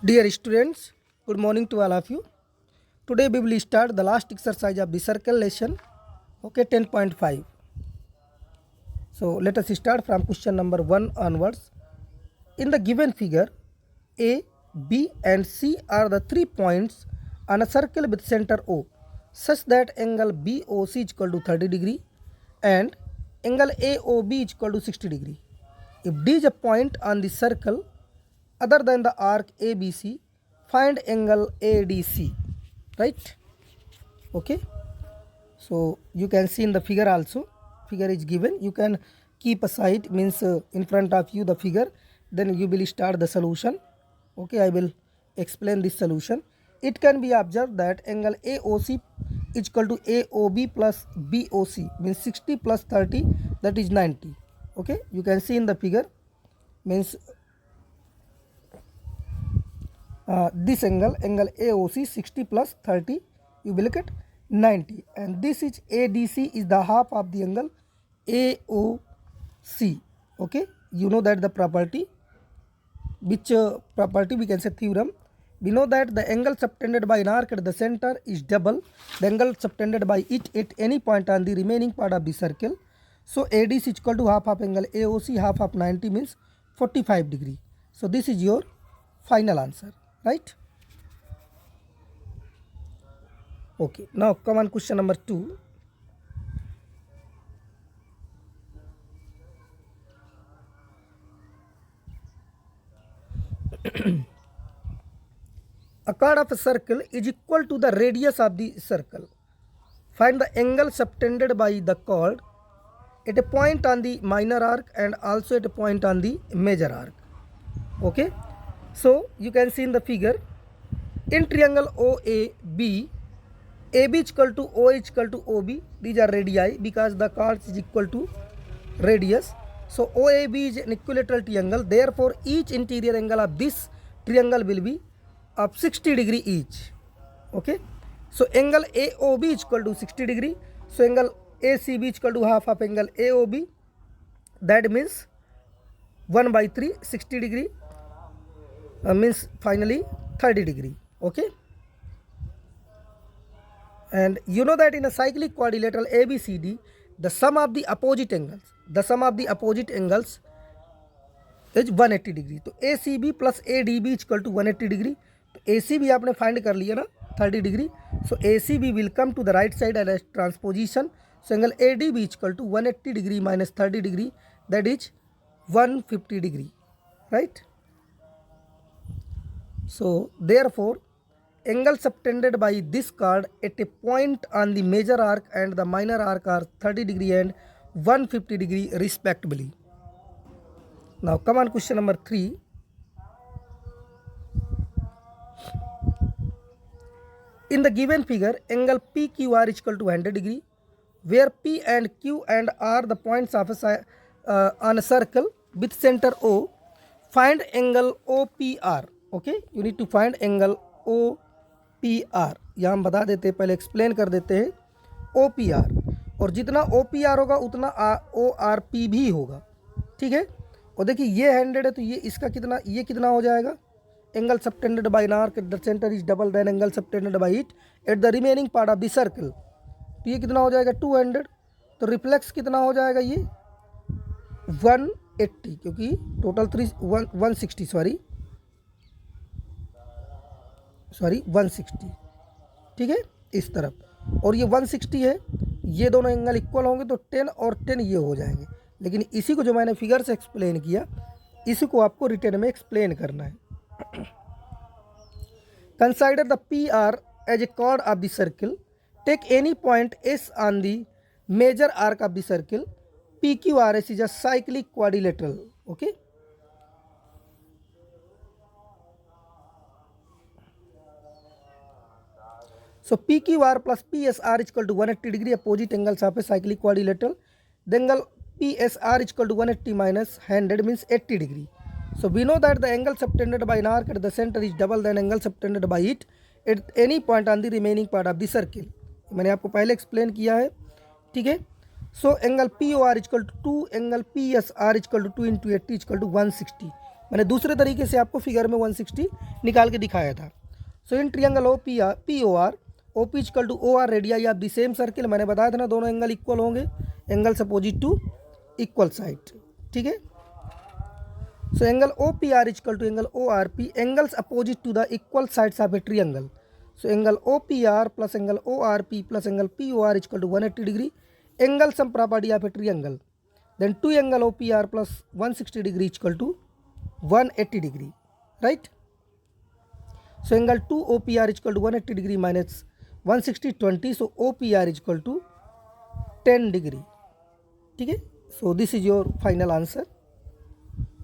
Dear students, good morning to all of you. Today we will start the last exercise of the circle lesson, okay, 10.5. So let us start from question number 1 onwards. In the given figure, A, B and C are the 3 points on a circle with center O, such that angle BOC is equal to 30 degree and angle AOB is equal to 60 degree. If D is a point on the circle other than the arc ABC, find angle ADC, right? Okay, so you can see in the figure also, figure is given. You can keep aside, means in front of you the figure, then you will start the solution. Okay, I will explain this solution. It can be observed that angle AOC is equal to AOB plus BOC, means 60 plus 30, that is 90. Okay, you can see in the figure, means this angle AOC 60 plus 30, you will get 90, and this is ADC is the half of the angle AOC. Okay, you know that the property, which property we can say theorem. We know that the angle subtended by an arc at the center is double the angle subtended by it at any point on the remaining part of the circle. So ADC is equal to half of angle AOC, half of 90 means 45 degree. So this is your final answer, right? Okay, now come on question number 2. A chord of a circle is equal to the radius of the circle. Find the angle subtended by the chord at a point on the minor arc and also at a point on the major arc. Okay, so you can see in the figure, in triangle OAB, AB is equal to O is equal to OB. These are radii because the chords is equal to radius. So OAB is an equilateral triangle. Therefore, each interior angle of this triangle will be of 60 degree each. Okay, so angle AOB is equal to 60 degree. So angle ACB is equal to half of angle AOB. That means 1 by 3, 60 degree means finally 30 degree. Okay, and you know that in a cyclic quadrilateral ABCD, the sum of the opposite angles is 180 degree. तो ACB plus ADB is equal to 180 degree. तो ACB आपने find कर लिया ना 30 degree. So ACB will come to the right side as transposition. So angle ADB is equal to 180 degree minus 30 degree, that is 150 degree, right? So therefore, angle subtended by this chord at a point on the major arc and the minor arc are 30 degree and 150 degree respectively. Now come on question number 3. In the given figure, angle PQR is equal to 100 degree, where P and Q and R the points of on a circle with center O. Find angle OPR. Okay, you need to find angle OPR. यहाँ हम बता देते हैं, पहले explain कर देते हैं OPR, और जितना OPR होगा उतना ORP भी होगा. ठीक है, और देखिए ये 100 है तो ये इसका कितना, ये कितना हो जाएगा, angle subtended by an arc at the centre is double than angle subtended by it at the remaining part of the circle. तो ये कितना हो जाएगा 200. तो रिफ्लेक्स कितना हो जाएगा ये 180, क्योंकि टोटल 160 सॉरी 160. ठीक है, इस तरफ, और ये 160 है, ये दोनों एंगल इक्वल होंगे तो 10 और 10 ये हो जाएंगे. लेकिन इसी को जो मैंने फिगर से एक्सप्लेन किया, इसी को आपको रिटर्न में एक्सप्लेन करना है. Consider the PR as a chord of the circle. Take any point S on the major arc of the circle. PQRS is a cyclic quadrilateral. Okay. So PQR plus PSR is equal to 180 degree, opposite angles of a cyclic quadrilateral. The angle PSR is equal to 180 minus 100 means 80 degree. So we know that the angle subtended by an arc at the center is double than angle subtended by it at any point on the remaining part of the circle. मैंने आपको पहले explain किया है. ठीक है, so angle POR equal to 2, angle PSR equal to 2 into 80 equal to 160. मैंने दूसरे तरीके से आपको फिगर में 160 निकाल के दिखाया था। So in triangle O P O R, O P equal to O R radii of the same circle, मैंने बताया था ना दोनों एंगल इक्वल होंगे, angles opposite to equal side, ठीक है। So angle O P R equal to angle O R P, angles opposite to the equal sides of a triangle. So angle O P R plus angle O R P plus angle P O R equal to 180 degree, angle sum property of a triangle. Then 2 angle OPR plus 160 degree equal to 180 degree, right? So angle 2 OPR equal to 180 degree minus 160 20, so OPR equal to 10 degree, ठीक है। So this is your final answer.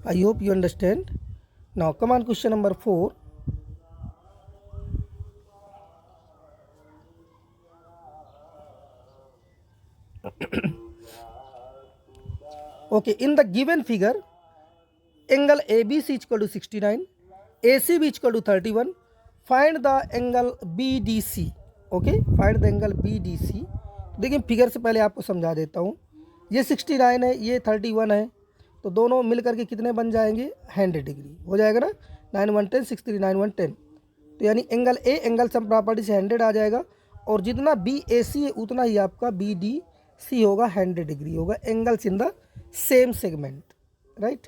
I hope you understand. Now come on, question number 4. Okay, in the given figure, angle ABC is equal to 69, ACB is equal to 31. Find the angle BDC. Okay, find the angle BDC. देखिए figure से पहले आपको समझा देता हूँ, ये 69 है, ये 31 है, तो दोनों मिल करके कितने बन जाएंगे, 100 डिग्री हो जाएगा ना, 9 1 10 6 3 9 1 10। तो यानी angle A angle sum property से 100 आ जाएगा, और जितना BAC है उतना ही आपका BDC होगा, 100 डिग्री होगा, angles in the same segment, right.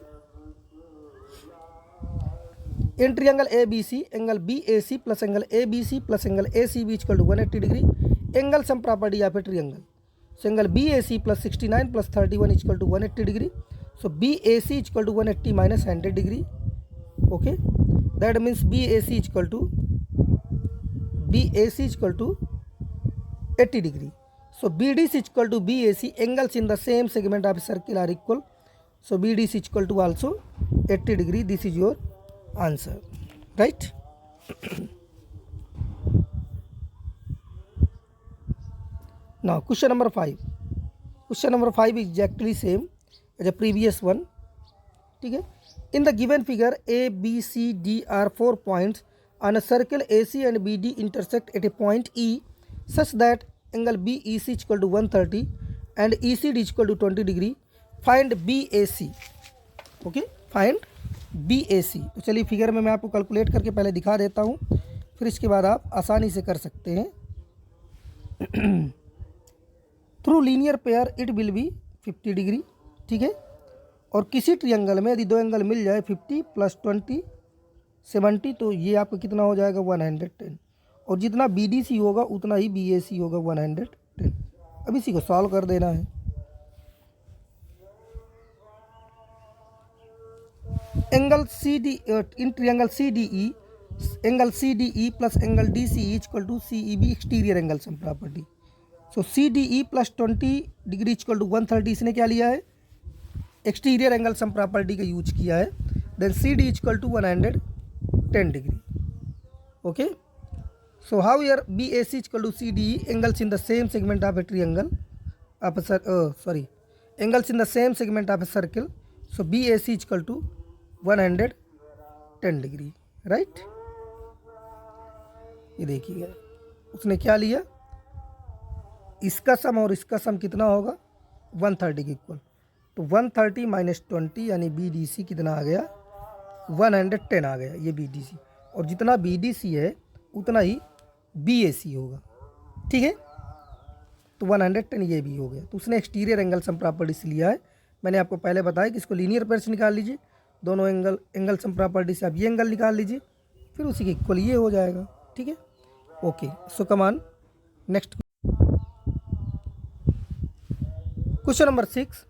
In triangle ABC, angle BAC plus angle ABC plus angle ACB equal to 180 degree, angle sum property of a triangle. So angle BAC plus 69 plus 31 equal to 180 degree, so BAC equal to 180 minus 100 degree, okay, that means BAC equal to 80 degree. So BDC equal to BAC, angles in the same segment of a circle are equal. So BDC equal to also 80 degree. This is your answer, right? Now question number 5. Question number 5 is exactly same as the previous one. ठीक है। In the given figure, A, B, C, D are 4 points on a circle. AC and BD intersect at a point E such that angle BEC equal to 130 and ECD equal to 20 degree. Find BAC. Okay, find BAC। तो चलिए figure में मैं आपको calculate करके पहले दिखा देता हूँ, फिर इसके बाद आप आसानी से कर सकते हैं। Through linear pair it will be 50 degree, ठीक है। और किसी ट्रियंगल में यदि दो एंगल मिल जाए 50 प्लस 20 70, तो ये आपका कितना हो जाएगा, 110। और जितना BDC होगा उतना ही BAC होगा, 110। अब इसी को सॉल्व कर देना है। Angle CD in triangle CDE, angle CDE plus angle DCE equal to CEB, exterior angle sum property. So CDE plus 20 degree equal to 130, इसने क्या लिया है, एक्सटीरियर एंगल सम प्रॉपर्टी का यूज किया है। Then CD equal to 110 degree, okay. So how here BAC equal to CDE, angles in the same segment of a triangle of a angles in the same segment of a circle. So BAC equal to 110 degree, right. ये देखिएगा उसने क्या लिया, इसका सम और इसका सम कितना होगा, 130 के इक्वल। तो 130 माइनस 20 यानी BDC कितना आ गया, 110 आ गया, ये BDC। और जितना BDC है उतना ही BAC होगा, ठीक है। तो 110 ये भी हो गया। तो उसने एक्सटीरियर एंगल सम प्रॉपर्टी से लिया है। मैंने आपको पहले बताया कि इसको लीनियर पेयर से निकाल लीजिए, दोनों एंगल सम प्रॉपर्टी से आप ये एंगल निकाल लीजिए, फिर उसी के इक्वल ये हो जाएगा, ठीक है। Okay, so come on next question number 6।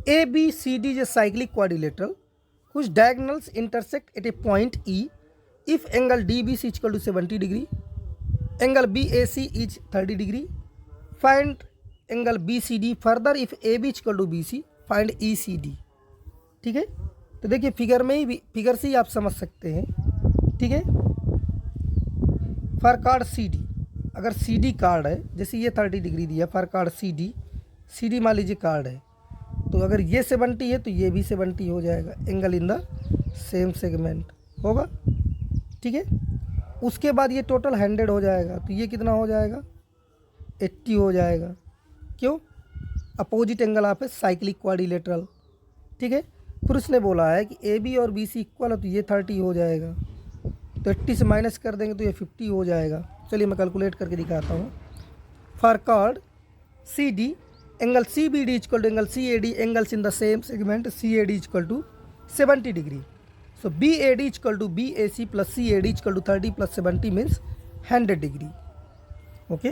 ABCD is a cyclic quadrilateral whose diagonals intersect at a point E. If angle DBC is equal to 70 degree, angle BAC is 30 degree. Find angle BCD. Further, if AB is equal to BC, find ECD. ठीक है। तो देखिए figure में ही, figure से ही आप समझ सकते हैं, ठीक है। फॉर कार्ड CD, अगर CD कार्ड है, जैसे ये 30 डिग्री दिया, फॉर कार्ड CD मान लीजिए कार्ड है, तो अगर ये 70 है तो ये भी 70 हो जाएगा, angle in the same segment होगा, ठीक है। उसके बाद ये टोटल 100 हो जाएगा, तो ये कितना हो जाएगा, 80 हो जाएगा। क्यों, opposite angle of a cyclic quadrilateral, ठीक है। फिर उसने बोला है कि ए बी और बी सी इक्वल है, तो ये 30 हो जाएगा, तो 80 से माइनस कर देंगे तो ये 50 हो जाएगा। चलिए मैं कैलकुलेट करके दिखाता हूँ। For chord C D angle C B D equal to angle C A D angles in the same segment C A D equal to 70 degree. So BAD equal to BAC plus CAD equal to 30 plus 70 means 100 degree. Okay.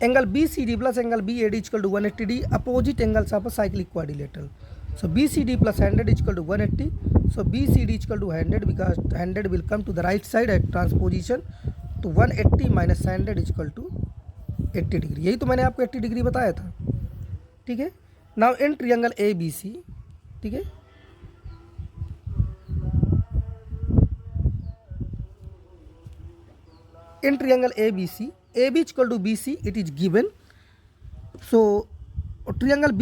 Angle BCD plus angle BAD equal to 180 degree. Opposite angles of a cyclic quadrilateral. So BCD plus 100 equal to 180. So BCD equal to 100 because 100 will come to the right side at transposition. तो 180 minus 100 equal to 80 degree. यही तो मैंने आपको 80 degree बताया था, ठीक है। Now in triangle ABC, ठीक है, in triangle ABC, AB equal to BC, it is given. So triangle angle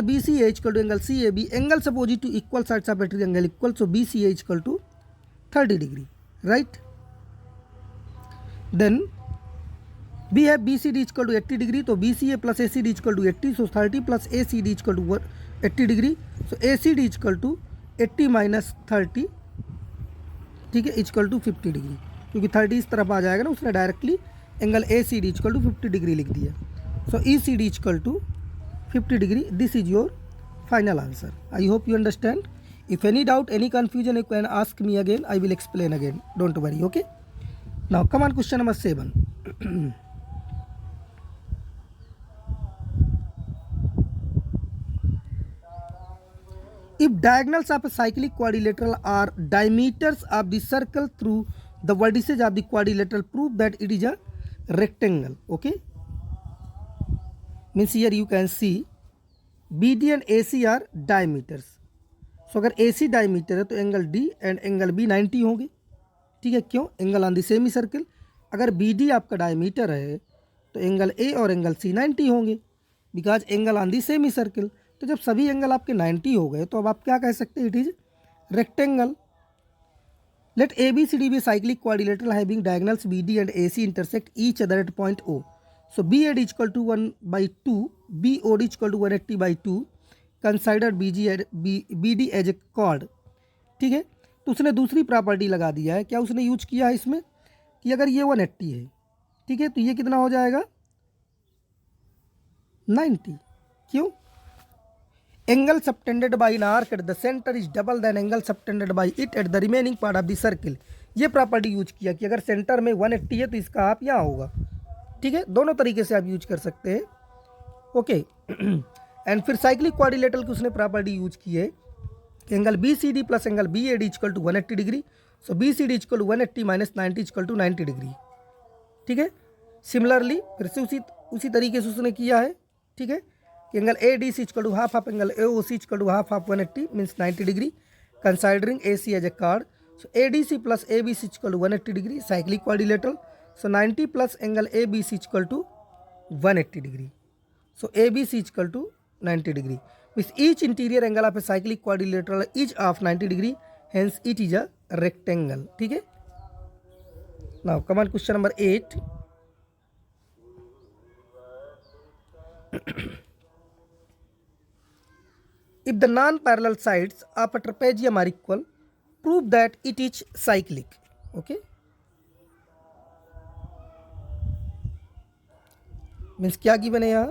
BCA equal to angle CAB, angles opposite to equal sides of a triangle equal, so BCA equal to 30 degree, right? Then we have BCD equal to 80 degree, so BCA plus ACD equal to 80, so 30 plus ACD equal to 80 degree, so ACD equal to 80 minus 30, ठीक है, equal to 50 degree, क्योंकि 30 इस तरफ आ जाएगा ना, उसने directly angle A C D equal to 50 degree लिख दिया। So E C D equal to 50 degree. This is your final answer. I hope you understand. If any doubt, any confusion, you can ask me again, I will explain again, don't worry. Okay, now come on question number 7। If diagonals of a cyclic quadrilateral are diameters of the circle through the vertices of the quadrilateral, prove that it is a rectangle. Okay, means here you can see BD and AC are diameters. So अगर AC diameter है तो angle D and angle B 90 होंगे, ठीक है। क्यों? Angle on the semi circle. अगर BD आपका diameter है तो एंगल A और एंगल C 90 होंगे, because angle on the semi circle. तो जब सभी एंगल आपके 90 हो गए तो अब आप क्या कह सकते हैं? It is rectangle. Let A B C D be cyclic quadrilateral having diagonals B D and A C intersect each other at point O. So B A D equal to 1/2, B O D equal to 180/2, consider B D as a chord, ठीक है। तो उसने दूसरी property लगा दिया है। क्या उसने यूज किया है इसमें कि अगर ये 180 है, ठीक है, तो ये कितना हो जाएगा? 90। क्यों? Angle subtended by an arc at the center is double than angle subtended by it at the remaining part of the circle. ये प्रॉपर्टी यूज किया कि अगर सेंटर में 180 है तो इसका हाफ यहाँ होगा, ठीक है। दोनों तरीके से आप यूज कर सकते हैं। ओके, एंड फिर साइक्लिक क्वाड्रिलेटरल की उसने प्रॉपर्टी यूज की है कि angle B C D plus angle B A D equal to 180 degree. So B C D equal to 180 minus 90 equal to 90 degree, ठीक है। सिमिलरली फिर से उसी तरीके से उसने किया है, ठीक है, कि angle A D C equal to half of angle A O C equal to half of 180 means 90 degree, considering A C as a chord. So A D C plus A B C equal to 180 degree, cyclic quadrilateral. So 90 plus angle A B C equal to 180 degree. So A B C equal to 90 degree with each interior angle of a cyclic quadrilateral is of 90 degree, hence it is a rectangle, ठीक है। Now come on question number 8। If the non-parallel sides of a trapezium are equal, prove that it is cyclic. Okay, means क्या given है यहाँ?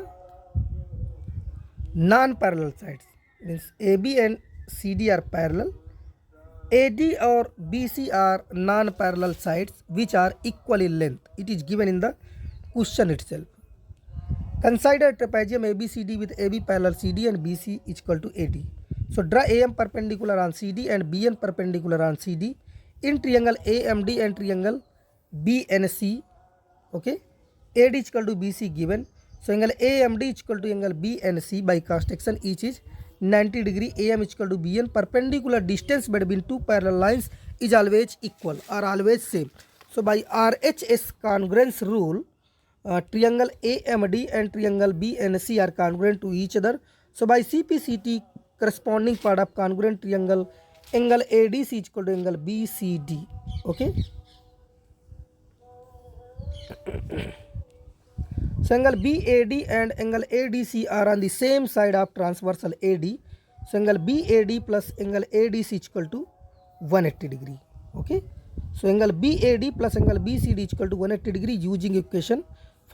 Non-parallel sides means AB and CD are parallel, AD और BC are non-parallel sides which are equal in length. It is given in the question itself. Consider trapezium ABCD with AB parallel CD and BC equal to AD. So draw AM perpendicular on CD and BN perpendicular on CD in triangle AMD and triangle BNC. Okay, AD equal to BC given. So angle AMD equal to angle BNC by cross section each is 90 degree. AM equal to BN. Perpendicular distance between two parallel lines is always equal or always same. So by RHS congruence rule, triangle AMD and triangle BNC are congruent to each other. So by CPCT, corresponding part of congruent triangle angle ADC is equal to angle BCD. Okay, so angle BAD and angle ADC are on the same side of transversal AD. So angle BAD plus angle ADC equal to 180 degree. Okay. So angle BAD plus angle BCD equal to 180 degree using equation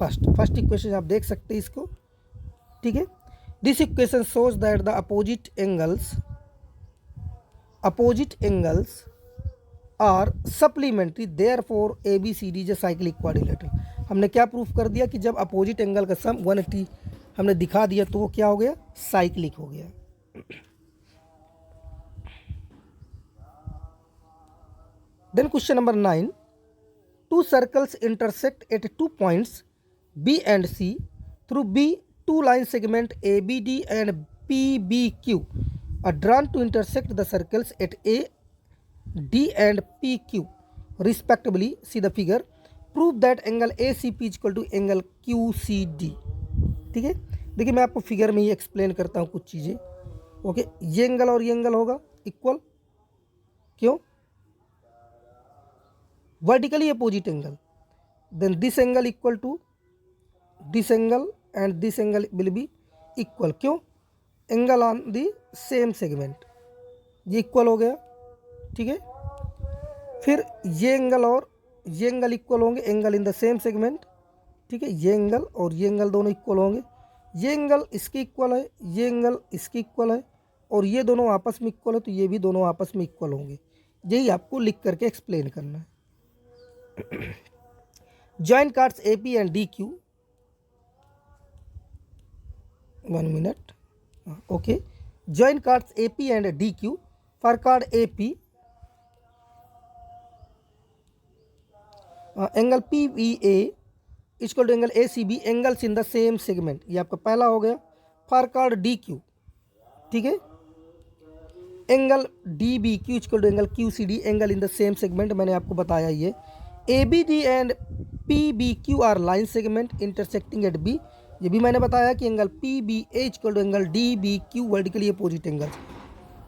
first equation आप देख सकते हैं इसको, ठीक है. This equation shows that the opposite angles are supplementary, therefore ABCD is a cyclic quadrilateral. हमने क्या proof कर दिया कि जब अपोजिट एंगल का सम 180 हमने दिखा दिया तो वो क्या हो गया, साइक्लिक हो गया. Then question number 9, two circles intersect at 2 points B and C through B. Two line segment ABD and PBQ are drawn to intersect the circles at A, D and PQ respectively. See the figure. Prove that angle ACP is equal to angle QCD. ठीक है, देखिए मैं आपको figure में ही explain करता हूँ कुछ चीज़ें. ओके, ये एंगल और ये एंगल होगा इक्वल, क्यों, vertically opposite angle. Then this angle equal to this angle and this angle will be equal. क्यों, angle on the same segment, ये इक्वल हो गया. ठीक है, फिर ये एंगल और ये एंगल इक्वल होंगे, angle in the same segment. ठीक है, ये एंगल और ये एंगल दोनों इक्वल होंगे. ये एंगल इसके इक्वल है, ये एंगल इसके इक्वल है, और ये दोनों आपस में इक्वल है तो ये भी दोनों आपस में इक्वल होंगे. यही आपको लिख करके एक्सप्लेन करना है. Join cards AP and DQ. 1 minute. Okay. Join cards AP and DQ. For card AP, angle PVA is equal to angle ACB. Angles in the same segment. ये आपका पहला हो गया. For card DQ, ठीक है, angle DBQ is equal to angle QCD. Angle in the same segment, मैंने आपको बताया ये. ABD and PBQ are line segment intersecting at B. ये भी मैंने बताया कि angle PBA equal to angle DBQ vertically opposite angle.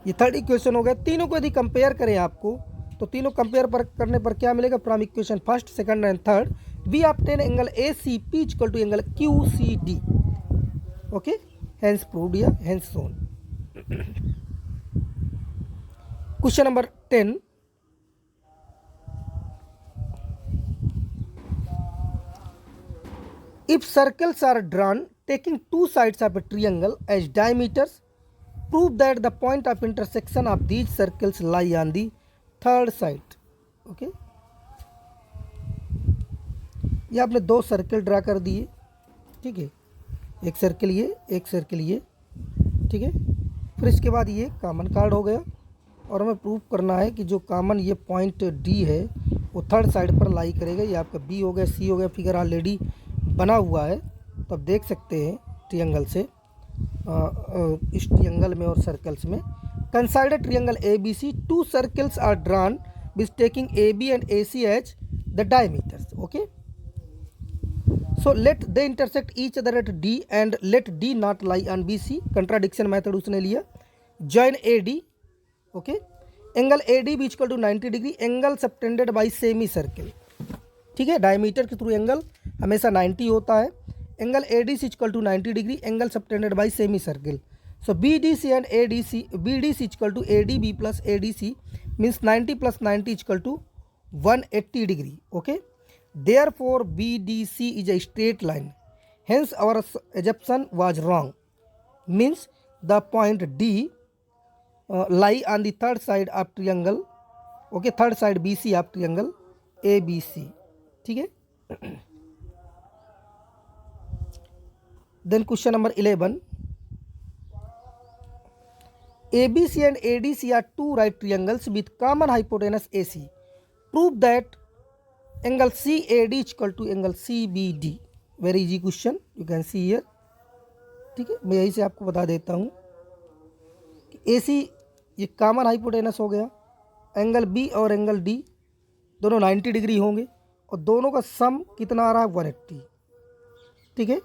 ये थर्ड इक्वेशन हो गया. तीनों को यदि कंपेयर करें आपको तो तीनों कंपेयर करने पर क्या मिलेगा, from equation first, second and third we obtain angle ACP equal to angle QCD. Okay, hence proved या hence shown. Question number 10, if circles are drawn taking two sides of a triangle as diameters, prove that the point of intersection of these circles lie on the third side. Okay, ये आपने दो circle draw कर दिए. ठीक है, एक circle ये, एक सर्कल ये. ठीक है, फिर इसके बाद ये कॉमन कार्ड हो गया और हमें प्रूव करना है कि जो कॉमन ये पॉइंट D है वो थर्ड साइड पर लाई करेगा. ये आपका B हो गया, C हो गया. फिगर ऑलरेडी बना हुआ है तो आप देख सकते हैं ट्रियंगल से, इस ट्रियंगल में और सर्कल्स में. Consider triangle ABC, two circles are drawn which taking AB and AC as the diameters. Okay, so let they intersect each other at D and let D not lie on BC. Contradiction method उसने लिया. Join AD. Okay, angle AD भी equal to 90 degree. Angle subtended by semi circle. ठीक है, diameter के through angle हमेशा 90 होता है. Angle ADC equal to 90 degree. Angle subtended by semi circle. So BDC and ADC, BDC equal to ADB plus ADC means 90 plus 90 equal to 180 degree. Okay, therefore BDC is a straight line, hence our assumption was wrong. Means the point D lie on the third side of triangle. Okay, third side BC of triangle ABC. ठीक है. Then question number 11, ABC and ADC are two right triangles with common hypotenuse AC. Prove that angle CAD is equal to angle CBD. Very easy question, you can see here. ठीक है, मैं यही से आपको बता देता हूँ कि AC ये कॉमन हाइपोटेनस हो गया. एंगल B और एंगल D दोनों 90 डिग्री होंगे और दोनों का सम कितना आ रहा है, 180. ठीक है,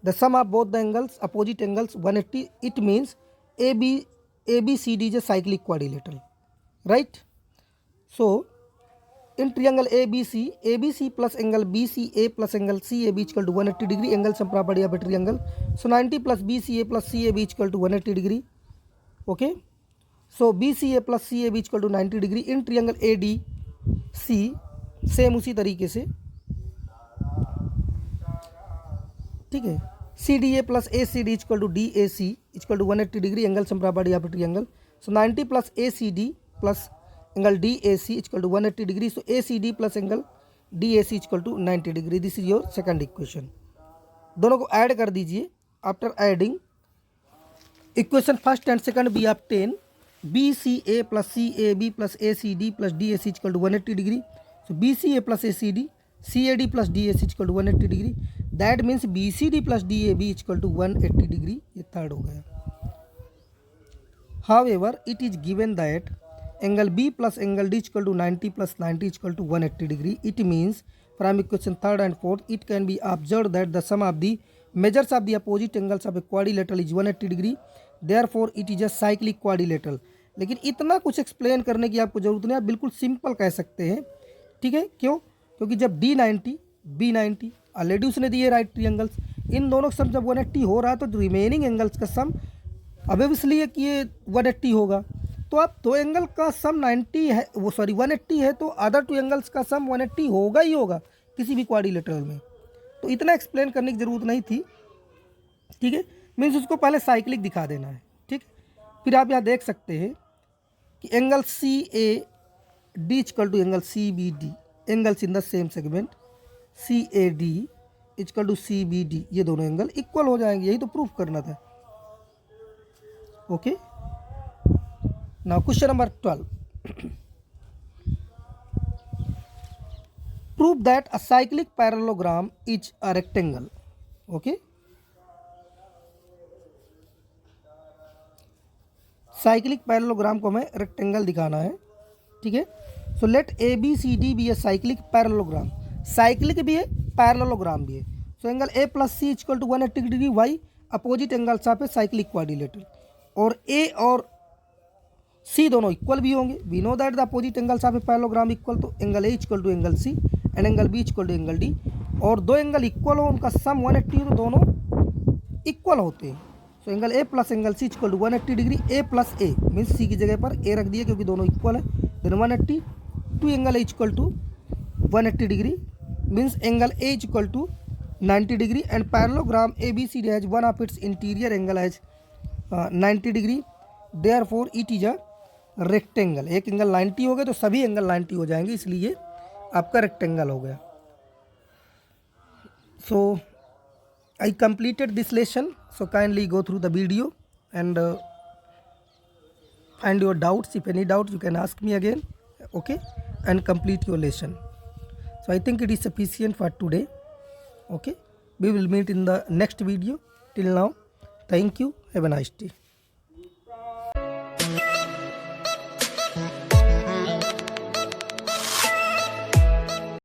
the sum of both the angles, opposite angles 180. It means ABCD is a cyclic quadrilateral. Right, so in triangle ABC plus angle BCA plus angle CAB equal to 180 degree. Angle sum property of a triangle. So 90 plus BCA plus CAB equal to 180 degree. Okay, so BCA plus CAB equal to 90 degree in triangle ADC same उसी तरीके से, ठीक है। CDA plus ACD equal to DAC equal to 180 degree angle sum property या triangle. So 90 plus ACD plus angle DAC equal to 180 degree. So ACD plus angle DAC equal to 90 degree. This is your second equation. दोनों को add कर दीजिए। After adding equation first and second we obtain BCA plus CAB plus ACD plus DAC equal to 180 degree. So BCA plus ACD CAD plus DAC equal to 180 degree. That means BCD plus DAB equal to 180 degree. ये third हो गया। However, it is given that angle B plus angle D equal to 90 plus 90 equal to 180 degree. It means from equation third and fourth, it can be observed that the sum of the measures of the opposite angles of a quadrilateral is 180 degree. Therefore, it is a cyclic quadrilateral. लेकिन इतना कुछ explain करने की आपको जरूरत नहीं, आप बिल्कुल सिंपल कह सकते हैं, ठीक है। क्यों? क्योंकि जब D90 B90 ऑलरेडी उसने दिए राइट ट्रियंगल्स, इन दोनों का सम जब 180 हो रहा है तो रिमेनिंग एंगल्स का सम अब इसलिए कि ये 180 होगा, तो अब दो एंगल का सम 90 है, वो सॉरी 180 है, तो अदर टू एंगल्स का सम 180 होगा ही होगा किसी भी क्वाड्रिलेटरल में। तो इतना एक्सप्लेन करने की ज़रूरत नहीं थी, ठीक है। मीन्स उसको पहले साइक्लिक दिखा देना है, ठीक। फिर आप यहाँ देख सकते हैं कि angle CAD equal to angle CBD, angles in the same segment CAD equal to CBD, ये दोनों एंगल इक्वल हो जाएंगे, यही तो प्रूफ करना था। Okay, now question number 12. Prove that a cyclic parallelogram is a rectangle. Okay, cyclic parallelogram को हमें रेक्टेंगल दिखाना है, ठीक है। सो लेट ABCD भी है साइक्लिक पैरेललोग्राम, साइक्लिक भी है पैरेललोग्राम भी है। So angle A plus C equal to 180 degree, why opposite angles of a cyclic quadrilateral, और A और C दोनों इक्वल भी होंगे। We know that the opposite angles of a parallelogram equal, तो angle A equal to angle C and angle B equal to angle D, और दो angle equal हो, उनका सम 180 हो, तो दोनों इक्वल होते हैं। So angle A plus angle C equal to 180 degree. A plus A means C की जगह पर A रख दिया क्योंकि दोनों इक्वल है। Then 180 two angle A equal to 180 degree means angle A equal to 90 degree and parallelogram ABCD has one of its interior angle has 90 degree, therefore it is a rectangle. एक angle 90 हो गए तो सभी angle 90 हो जाएंगे, इसलिए आपका rectangle हो गया। So I completed this lesson, so kindly go through the video and find your doubts. If any doubt you can ask me again, okay, and complete your lesson. So I think it is sufficient for today, okay, we will meet in the next video. Till now, thank you, have a nice day.